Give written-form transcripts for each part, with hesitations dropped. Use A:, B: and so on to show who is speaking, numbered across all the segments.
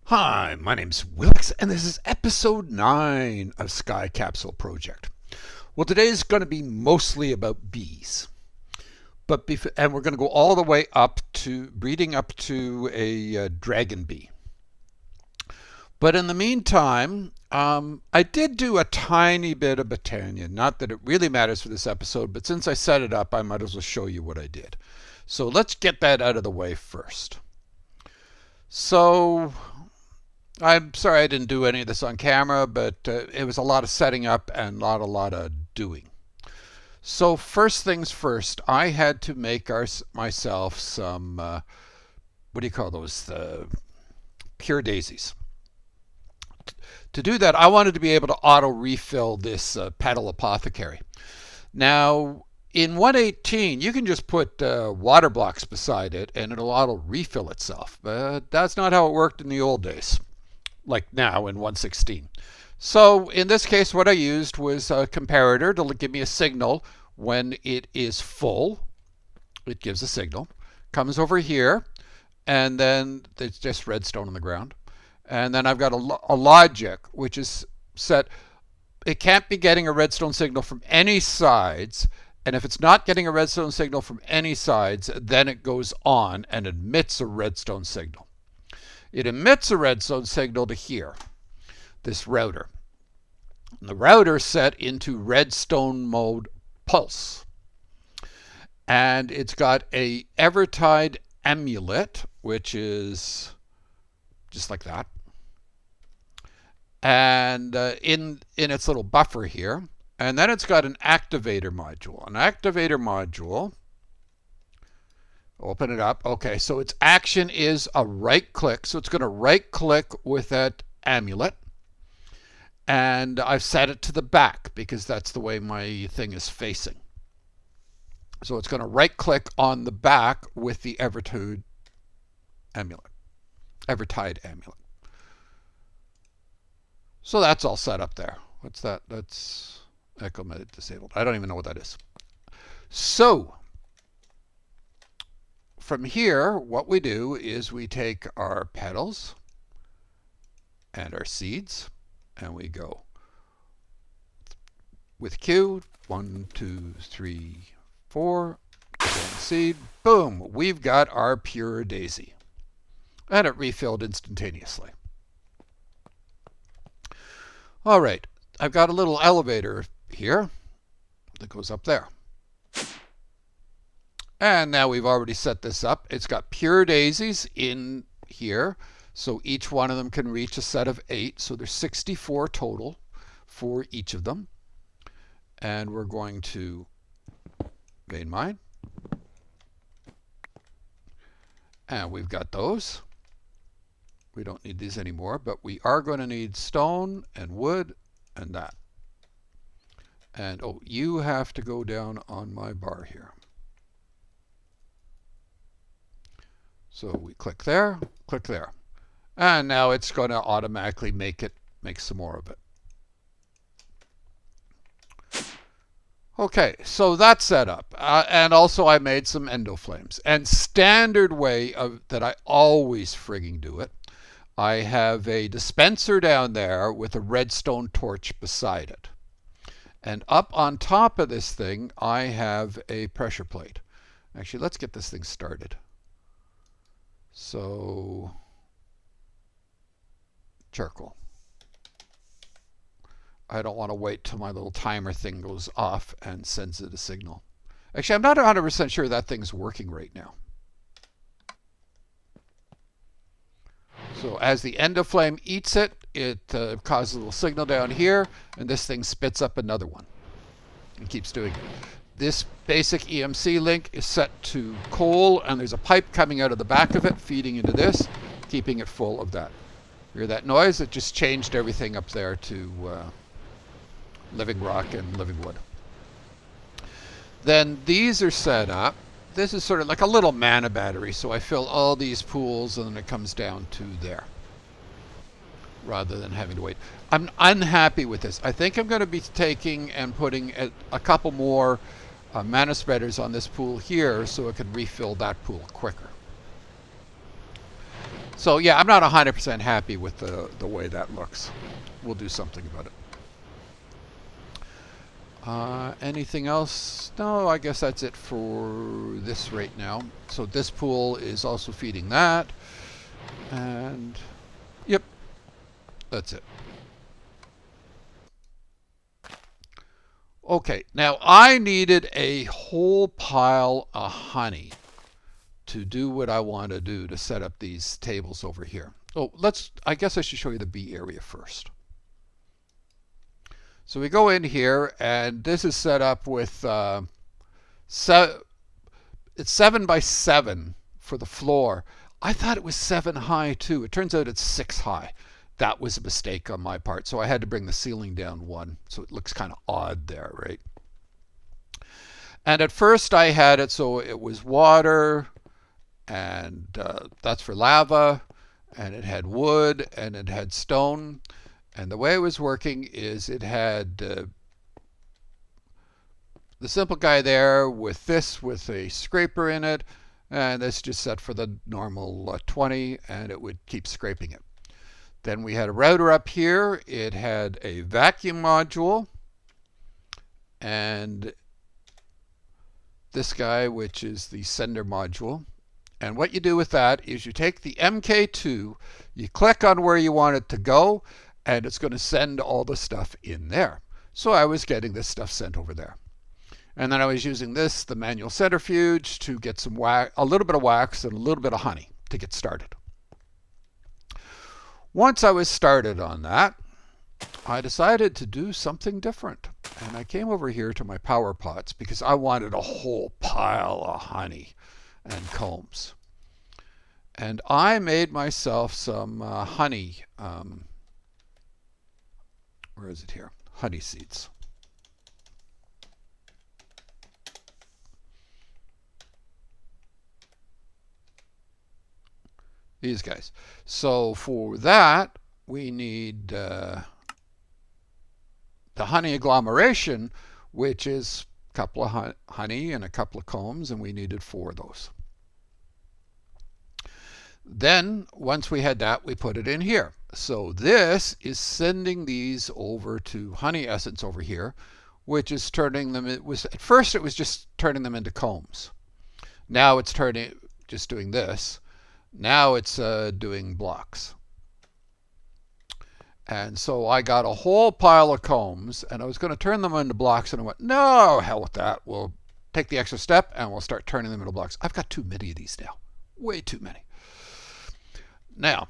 A: Hi, my name's Wilx, and this is episode 9 of Sky Capsule Project. Well, today is going to be mostly about bees, and we're going to go all the way up to breeding up to a dragon bee. But in the meantime, I did do a tiny bit of Botania. Not that it really matters for this episode, but since I set it up, I might as well show you what I did. So let's get that out of the way first. So I'm sorry I didn't do any of this on camera, but it was a lot of setting up and not a lot of doing. So first things first, I had to make myself some, what do you call those, the pure daisies. To do that, I wanted to be able to auto refill this petal apothecary. Now, in 1.18, you can just put water blocks beside it and it'll auto refill itself, but that's not how it worked in the old days, like now in 1.16. So in this case, what I used was a comparator to give me a signal when it is full. It gives a signal, comes over here, and then there's just redstone on the ground. And then I've got a logic, which is set. It can't be getting a redstone signal from any sides. And if it's not getting a redstone signal from any sides, then it goes on and emits a redstone signal. It emits a redstone signal to here, this router. And the router set into redstone mode pulse. And it's got a Evertide amulet, which is just like that. And in its little buffer here. And then it's got an activator module. An activator module, open it up. Okay, so its action is a right click. So it's going to right click with that amulet. And I've set it to the back because that's the way my thing is facing. So it's going to right click on the back with the Evertide amulet. So that's all set up there. What's that? That's echo mode disabled. I don't even know what that is. So from here, what we do is we take our petals and our seeds, and we go with Q, 1, 2, 3, 4, seed, boom, we've got our pure daisy. And it refilled instantaneously. All right, I've got a little elevator here that goes up there. And now we've already set this up. It's got pure daisies in here. So each one of them can reach a set of 8. So there's 64 total for each of them. And we're going to vein mine. And we've got those. We don't need these anymore, but we are going to need stone and wood and that. And oh, you have to go down on my bar here. So we click there, and now it's going to automatically make some more of it. Okay, so that's set up. And also I made some endoflames. And standard way that I always frigging do it, I have a dispenser down there with a redstone torch beside it. And up on top of this thing, I have a pressure plate. Actually, let's get this thing started. So, charcoal. I don't want to wait till my little timer thing goes off and sends it a signal. Actually, I'm not 100% sure that thing's working right now. So as the endoflame eats it, it causes a little signal down here, and this thing spits up another one and keeps doing it. This basic EMC link is set to coal, and there's a pipe coming out of the back of it, feeding into this, keeping it full of that. Hear that noise? It just changed everything up there to living rock and living wood. Then these are set up. This is sort of like a little mana battery, so I fill all these pools and then it comes down to there rather than having to wait. I'm unhappy with this. I think I'm going to be taking and putting a couple more mana spreaders on this pool here so it can refill that pool quicker. So yeah, I'm not 100% happy with the way that looks. We'll do something about it. Anything else? No, I guess that's it for this right now. So this pool is also feeding that. And yep, that's it. Okay, now I needed a whole pile of honey to do what I want to do to set up these tables over here. Oh, I guess I should show you the bee area first. So we go in here, and this is set up with, it's 7 by 7 for the floor. I thought it was 7 high too. It turns out it's 6 high. That was a mistake on my part, so I had to bring the ceiling down 1, so it looks kind of odd there, right? And at first I had it so it was water, and that's for lava, and it had wood, and it had stone. And the way it was working is it had the simple guy there with this with a scraper in it, and this just set for the normal 20, and it would keep scraping it. Then we had a router up here. It had a vacuum module, and this guy, which is the sender module. And what you do with that is you take the MK2, you click on where you want it to go, and it's going to send all the stuff in there. So I was getting this stuff sent over there. And then I was using this, the manual centrifuge, to get some wax, a little bit of wax and a little bit of honey to get started. Once I was started on that, I decided to do something different. And I came over here to my power pots because I wanted a whole pile of honey and combs. And I made myself some honey, where is it here? Honey seeds. These guys. So for that, we need the honey agglomeration, which is a couple of honey and a couple of combs, and we needed 4 of those. Then, once we had that, we put it in here. So this is sending these over to honey essence over here, which is turning them, at first it was just turning them into combs. Now it's just doing this. Now it's doing blocks. And so I got a whole pile of combs, and I was going to turn them into blocks, and I went, no, hell with that. We'll take the extra step, and we'll start turning them into blocks. I've got too many of these now. Way too many. Now,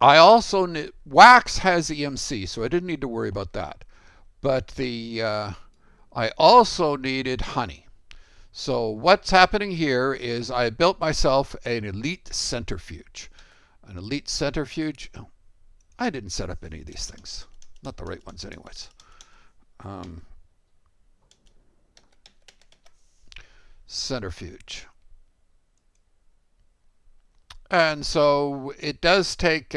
A: I also need, wax has EMC, so I didn't need to worry about that. But I also needed honey. So what's happening here is I built myself an elite centrifuge. An elite centrifuge. Oh, I didn't set up any of these things. Not the right ones anyways. Centrifuge. And so it does take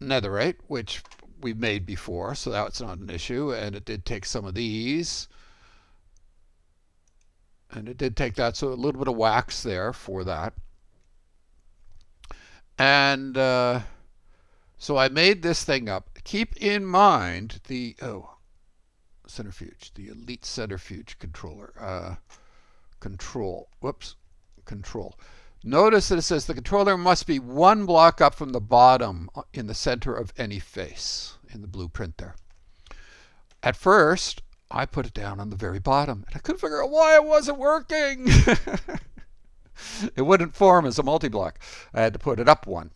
A: netherite, which we've made before, so that's not an issue. And it did take some of these. And it did take that, so a little bit of wax there for that. And so I made this thing up. Keep in mind the centrifuge, the elite centrifuge controller. Control. Notice that it says the controller must be 1 block up from the bottom in the center of any face in the blueprint there. At first, I put it down on the very bottom, and I couldn't figure out why it wasn't working. It wouldn't form as a multi-block. I had to put it up 1.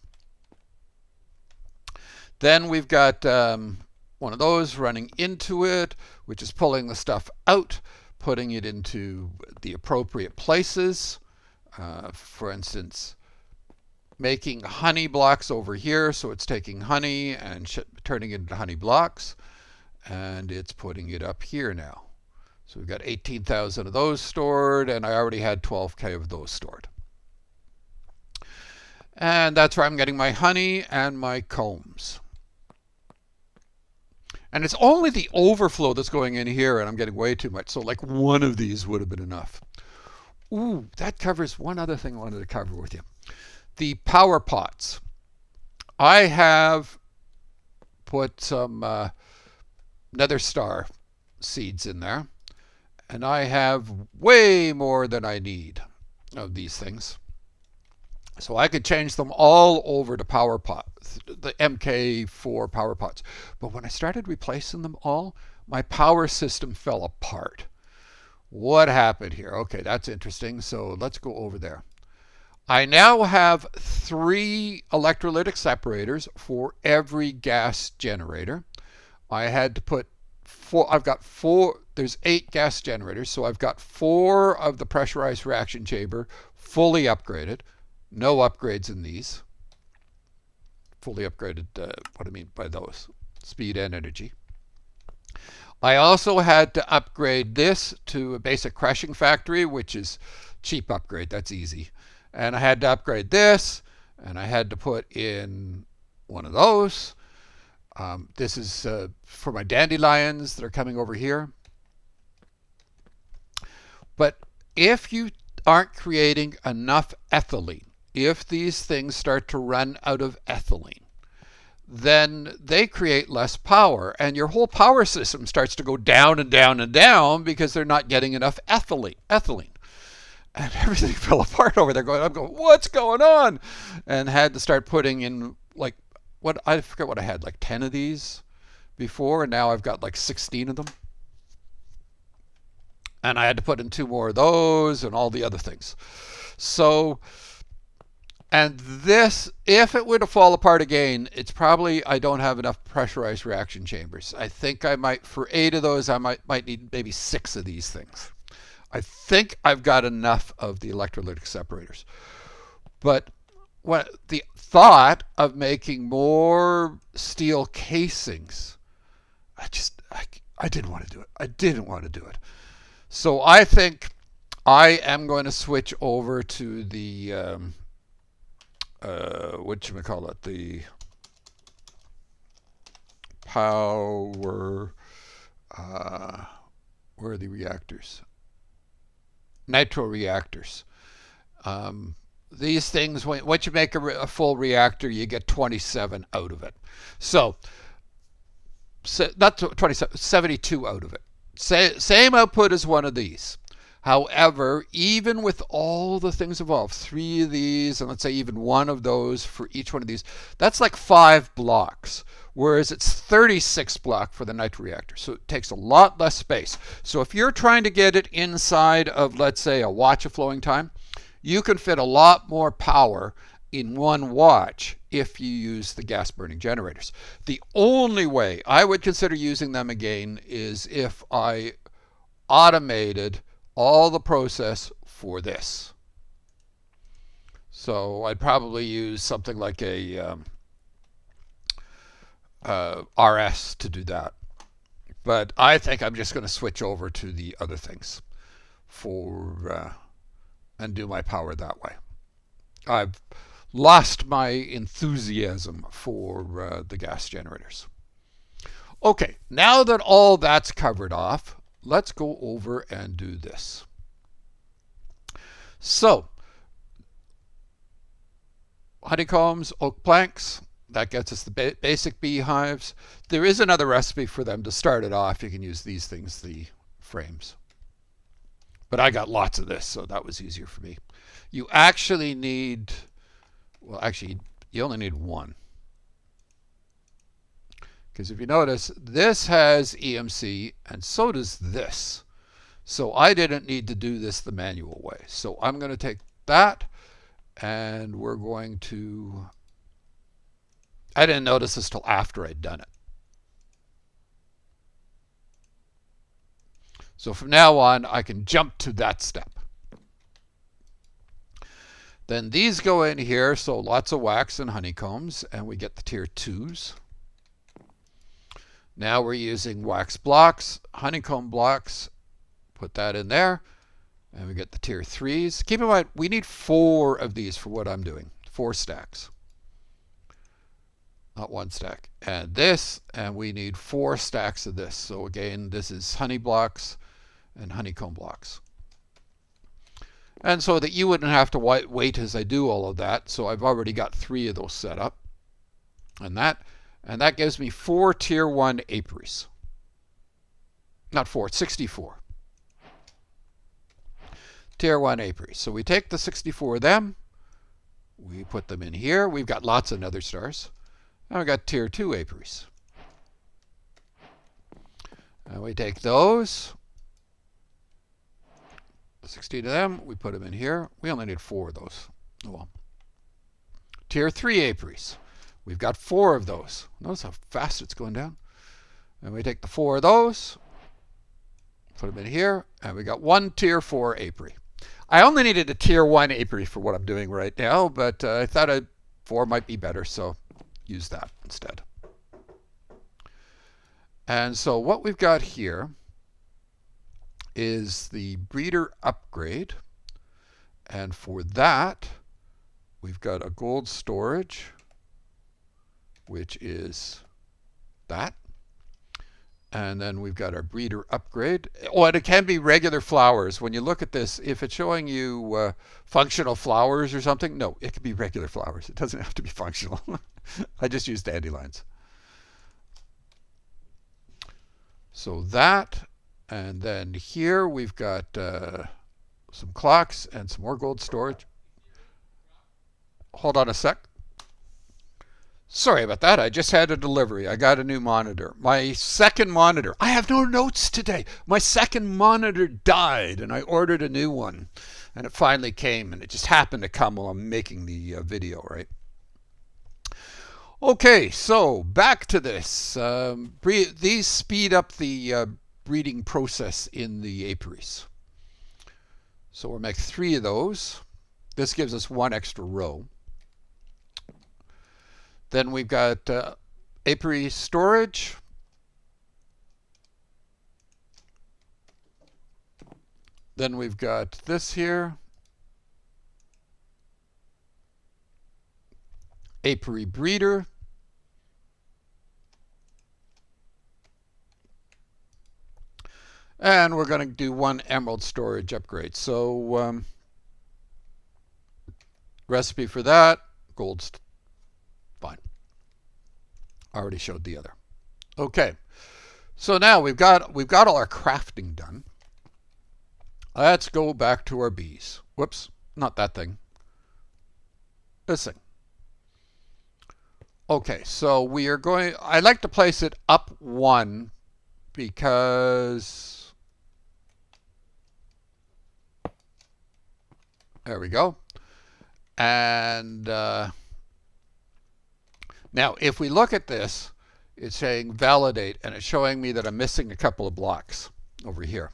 A: Then we've got one of those running into it, which is pulling the stuff out, putting it into the appropriate places. For instance, making honey blocks over here, so it's taking honey and turning it into honey blocks, and it's putting it up here now. So we've got 18,000 of those stored, and I already had 12K of those stored. And that's where I'm getting my honey and my combs. And it's only the overflow that's going in here, and I'm getting way too much. So like 1 of these would have been enough. Ooh, that covers one other thing I wanted to cover with you. The power pots. I have put some nether star seeds in there, and I have way more than I need of these things. So I could change them all over to power pots, the MK4 power pots. But when I started replacing them all, my power system fell apart. What happened here? Okay, that's interesting. So let's go over there. I now have 3 electrolytic separators for every gas generator. I had to put 4, I've got 4, there's 8 gas generators, so I've got 4 of the pressurized reaction chamber fully upgraded. No upgrades in these. Fully upgraded, what I mean by those, speed and energy. I also had to upgrade this to a basic crushing factory, which is cheap upgrade. That's easy. And I had to upgrade this, and I had to put in one of those. This is for my dandelions that are coming over here. But if you aren't creating enough ethylene, if these things start to run out of ethylene, then they create less power, and your whole power system starts to go down and down and down because they're not getting enough ethylene. And everything fell apart over there. I'm going, what's going on? And had to start putting in, like, what, I forget what I had, like 10 of these before, and now I've got like 16 of them. And I had to put in 2 more of those and all the other things. So, and this, if it were to fall apart again, it's probably I don't have enough pressurized reaction chambers. I think I might, for 8 of those, I might need maybe 6 of these things. I think I've got enough of the electrolytic separators. But what the thought of making more steel casings, I didn't want to do it. I didn't want to do it. So I think I am going to switch over to the whatchamacallit, the power, where are the reactors? Nitro reactors. These things, once you make a full reactor, you get 27 out of it. So not 27, 72 out of it. Same output as one of these. However, even with all the things involved, 3 of these, and let's say even 1 of those for each one of these, that's like 5 blocks, whereas it's 36 block for the nitro reactor. So it takes a lot less space. So if you're trying to get it inside of, let's say, a watch of flowing time, you can fit a lot more power in 1 watch if you use the gas burning generators. The only way I would consider using them again is if I automated all the process for this. So I'd probably use something like a RS to do that. But I think I'm just going to switch over to the other things for and do my power that way. I've lost my enthusiasm for the gas generators. Okay, now that all that's covered off, let's go over and do this. So, honeycombs, oak planks, that gets us the basic beehives. There is another recipe for them to start it off. You can use these things, the frames. But I got lots of this, so that was easier for me. You actually need, well, actually, you only need 1. Because if you notice, this has EMC, and so does this. So I didn't need to do this the manual way. So I'm going to take that, and we're going to, I didn't notice this till after I'd done it. So from now on, I can jump to that step. Then these go in here, so lots of wax and honeycombs, and we get the tier 2s. Now we're using wax blocks, honeycomb blocks, put that in there, and we get the tier 3s. Keep in mind, we need 4 of these for what I'm doing, 4 stacks. Not 1 stack. And this, and we need 4 stacks of this. So again, this is honey blocks and honeycomb blocks. And so that you wouldn't have to wait as I do all of that. So I've already got 3 of those set up. And that gives me 4 Tier 1 apiaries. Not 4, 64. Tier 1 apiaries. So we take the 64 of them. We put them in here. We've got lots of nether stars. And we've got Tier 2 apiaries. And we take those. 16 of them. We put them in here. We only need 4 of those. Oh well. Tier 3 apiaries. We've got 4 of those. Notice how fast it's going down. And we take the 4 of those. Put them in here. And we got 1 Tier 4 apiary. I only needed a Tier 1 apiary for what I'm doing right now, but I thought a 4 might be better, so use that instead. And so what we've got here is the breeder upgrade. And for that, we've got a gold storage, which is that. And then we've got our breeder upgrade. Oh, and it can be regular flowers. When you look at this, if it's showing you functional flowers or something, no, it can be regular flowers. It doesn't have to be functional. I just use dandelions. So that, and then here we've got some clocks and some more gold storage. Hold on a sec. Sorry about that. I just had a delivery. I got a new monitor. My second monitor. I have no notes today. My second monitor died, and I ordered a new one. And it finally came, and it just happened to come while I'm making the video, right? Okay, so back to this. These speed up the breeding process in the apiaries. So we'll make 3 of those. This gives us 1 extra row. Then we've got apiary storage. Then we've got this here. Apiary breeder. And we're going to do 1 emerald storage upgrade. So recipe for that, gold's fine. I already showed the other. Okay, so now we've got all our crafting done. Let's go back to our bees. Whoops, not that thing. This thing. Okay, so we are going. I like to place it up 1 because there we go. And now, if we look at this, it's saying validate, and it's showing me that I'm missing a couple of blocks over here.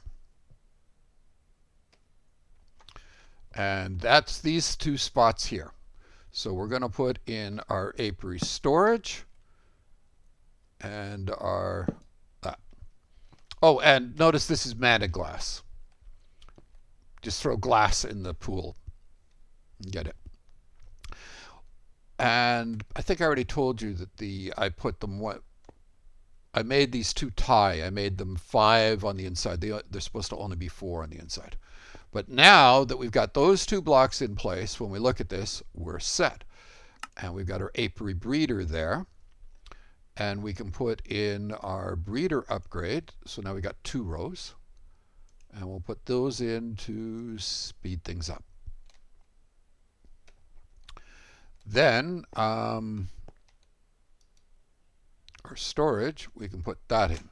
A: And that's these 2 spots here. So we're going to put in our apiary storage and our that. Oh, and notice this is mana glass. Just throw glass in the pool and get it. And I think I already told you that I put them I made these 2 tie. I made them 5 on the inside. They're supposed to only be 4 on the inside. But now that we've got those 2 blocks in place, when we look at this, we're set. And we've got our apiary breeder there. And we can put in our breeder upgrade. So now we've got 2 rows. And we'll put those in to speed things up. Then our storage, we can put that in.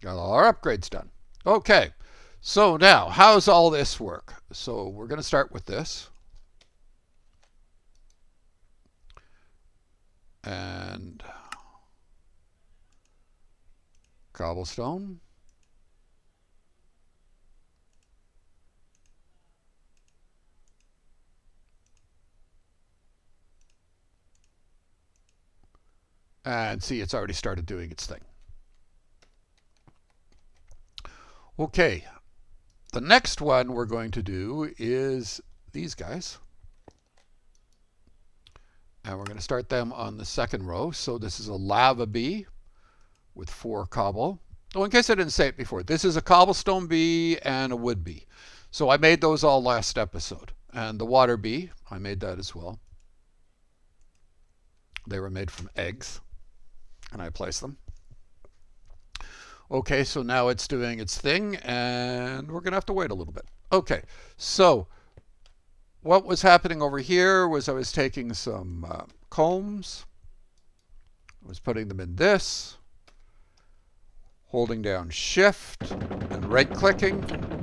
A: Got all our upgrades done. Okay, so now how's all this work? So we're going to start with this. And cobblestone. And see, it's already started doing its thing. Okay, the next one we're going to do is these guys. And we're going to start them on the 2nd row. So this is a lava bee with 4 cobble. Oh, in case I didn't say it before, this is a cobblestone bee and a wood bee. So I made those all last episode. And the water bee, I made that as well. They were made from eggs, and I placed them. Okay, so now it's doing its thing, and we're going to have to wait a little bit. Okay, so what was happening over here was I was taking some combs. I was putting them in this, holding down Shift and right-clicking.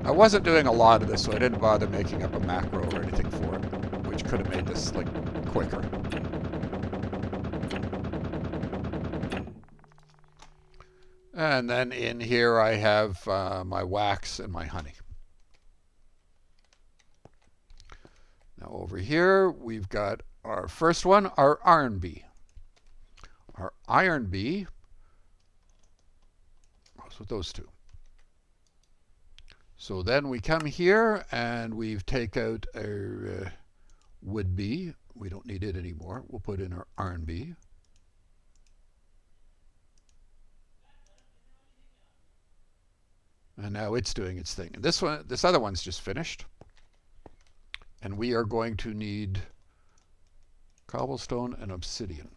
A: I wasn't doing a lot of this, so I didn't bother making up a macro or anything for it, which could have made this like quicker. And then in here I have my wax and my honey. Now over here we've got our first one, our iron bee. Our iron bee goes with those two. So then we come here and we've taken out our wood bee. We don't need it anymore. We'll put in our iron bee. And now it's doing its thing. And this other one's just finished. And we are going to need cobblestone and obsidian.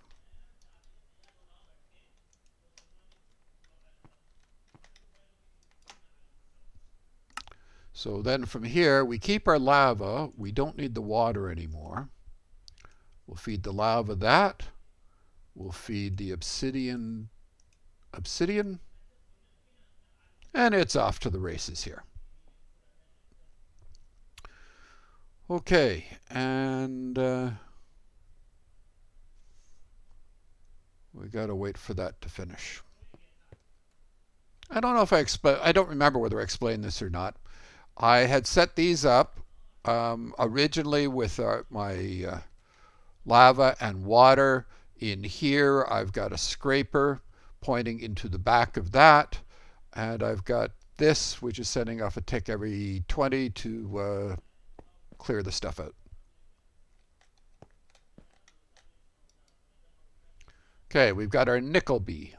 A: So then from here, we keep our lava. We don't need the water anymore. We'll feed the lava that. We'll feed the obsidian. And it's off to the races here. Okay, and we got to wait for that to finish. I don't know if I don't remember whether I explained this or not. I had set these up originally with my lava and water. In here, I've got a scraper pointing into the back of that. And I've got this, which is sending off a tick every 20 to clear the stuff out. Okay, we've got our nickel bee.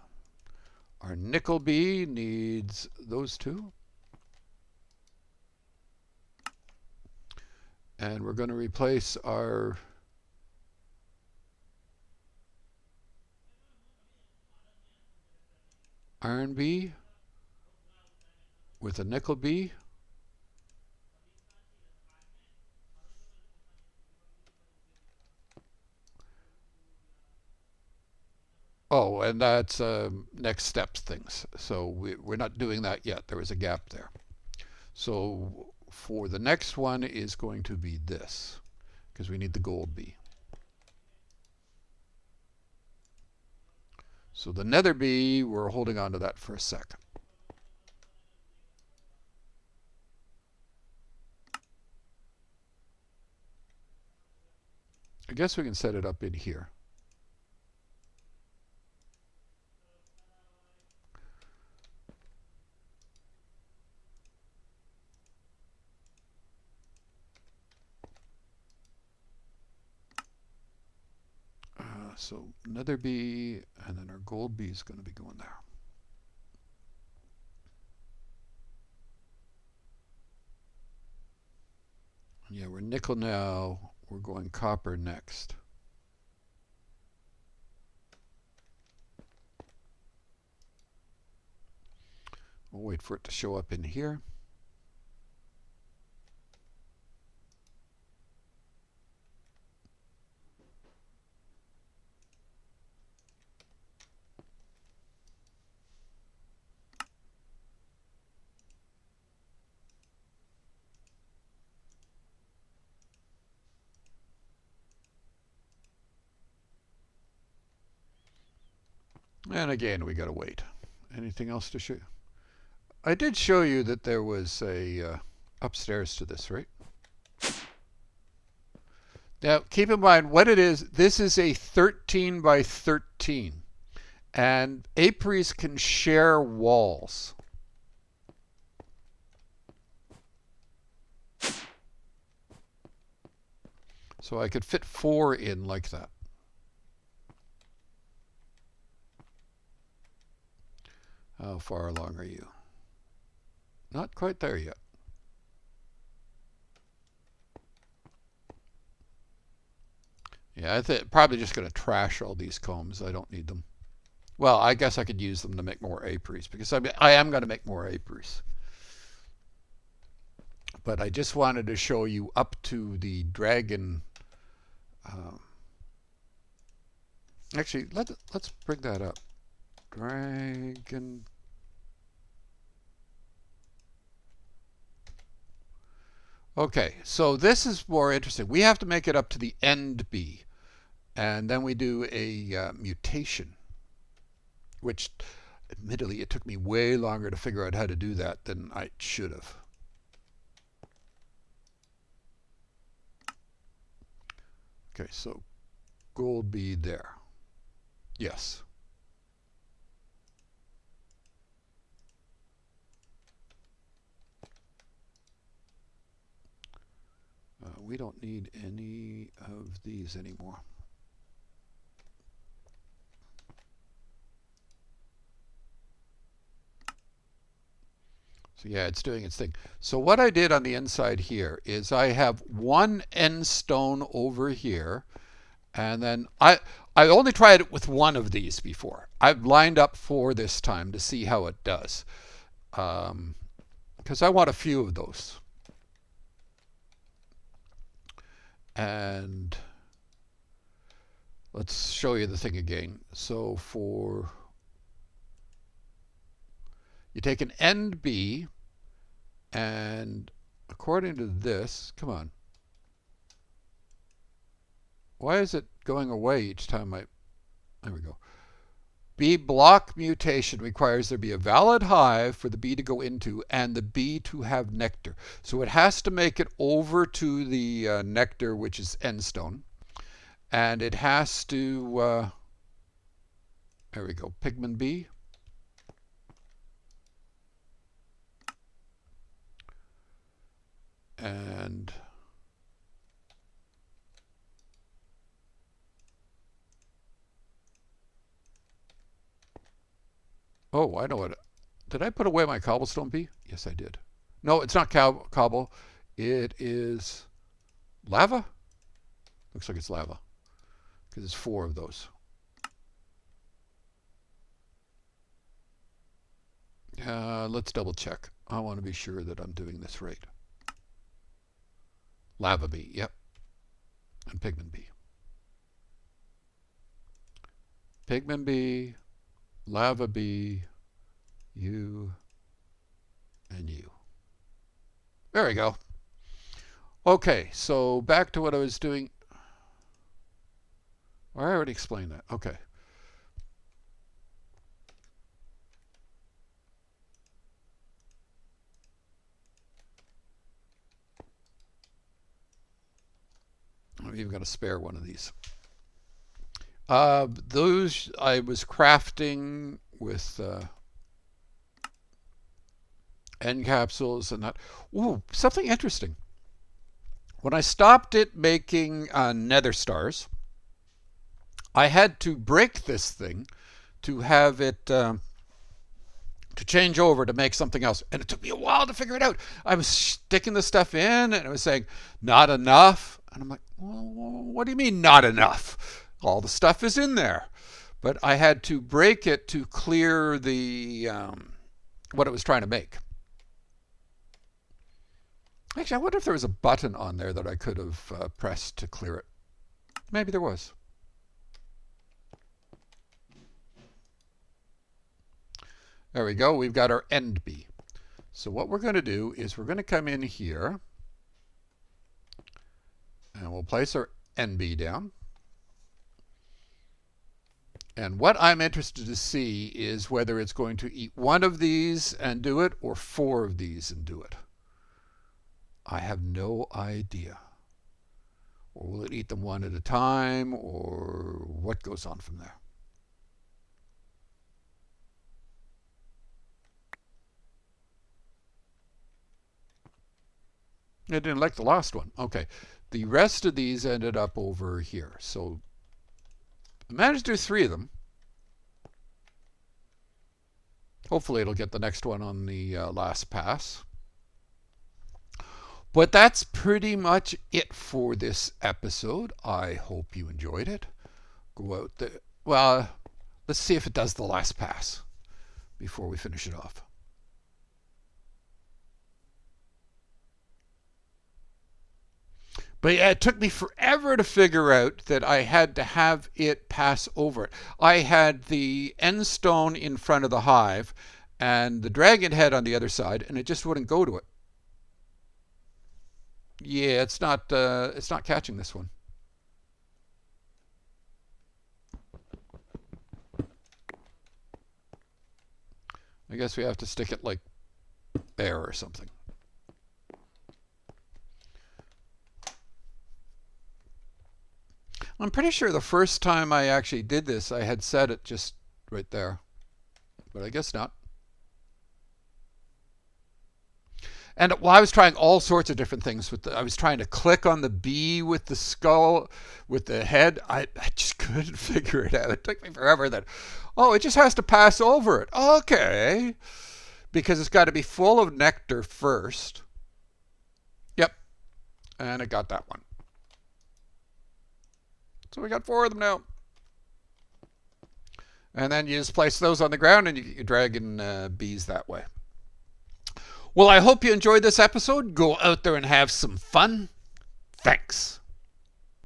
A: Our nickel bee needs those two. And we're going to replace our iron bee with a nickel bee. Oh, and that's next steps things. So we're not doing that yet. There was a gap there. So for the next one is going to be this, because we need the gold bee. So the nether bee, we're holding on to that for a second. I guess we can set it up in here. So nether bee, and then our gold bee is going to be going there. Yeah, we're nickel now. We're going copper next. We'll wait for it to show up in here. And again, we got to wait. Anything else to show you? I did show you that there was a upstairs to this, right? Now, keep in mind what it is. This is a 13 by 13. And apiaries can share walls. So I could fit 4 in like that. How far along are you? not quite there yet. Yeah, I think probably just going to trash all these combs. I don't need them. Well, I guess I could use them to make more apiaries because I am going to make more apiaries. But I just wanted to show you up to the dragon. Um, actually, let's bring that up. Dragon. Okay, so this is more interesting. We have to make it up to the end bee, and then we do a mutation, which admittedly it took me way longer to figure out how to do that than I should have. Okay, so gold bee there. Yes. We don't need any of these anymore. So yeah, it's doing its thing. So what I did on the inside here is I have one end stone over here, and then I only tried it with one of these before. I've lined up 4 this time to see how it does, because I want a few of those. And let's show you the thing again. So you take an end bee, and according to this, come on. Why is it going away each time there we go. Bee block mutation requires there be a valid hive for the bee to go into and the bee to have nectar. So it has to make it over to the nectar, which is end stone. And it has to, there we go, pigment bee. And oh, I know what. Did I put away my cobblestone bee? Yes, I did. No, it's not cobble. It is lava. Looks like it's lava because it's 4 of those. Let's double check. I want to be sure that I'm doing this right. Lava bee, yep. And pigment bee. Pigment bee, lava bee, you, and you. There we go. Okay, so back to what I was doing. I already explained that. Okay. I'm even going to spare one of these. Those I was crafting with end capsules and that. Ooh, something interesting. When I stopped it making nether stars, I had to break this thing to have it to change over to make something else. And it took me a while to figure it out. I was sticking the stuff in and it was saying, not enough. And I'm like, well, what do you mean not enough? All the stuff is in there. But I had to break it to clear the what it was trying to make. Actually, I wonder if there was a button on there that I could have pressed to clear it. Maybe there was. There we go. We've got our end bee. So what we're going to do is we're going to come in here and we'll place our end bee down. And what I'm interested to see is whether it's going to eat 1 of these and do it or 4 of these and do it. I have no idea. Or will it eat them 1 at a time, or what goes on from there? It didn't like the last one. Okay. The rest of these ended up over here. So I managed to do 3 of them. Hopefully it'll get the next one on the last pass. But that's pretty much it for this episode. I hope you enjoyed it. Go out there. Well, let's see if it does the last pass before we finish it off. But yeah, it took me forever to figure out that I had to have it pass over it. I had the end stone in front of the hive and the dragon head on the other side, and it just wouldn't go to it. Yeah, it's not catching this one. I guess we have to stick it like there or something. I'm pretty sure the first time I actually did this, I had set it just right there. But I guess not. And well, I was trying all sorts of different things I was trying to click on the bee with the skull, with the head. I just couldn't figure it out. It took me forever. That, oh, it just has to pass over it. Okay. Because it's got to be full of nectar first. Yep. And it got that one. So we got 4 of them now. And then you just place those on the ground and you get your dragon bees that way. Well, I hope you enjoyed this episode. Go out there and have some fun. Thanks.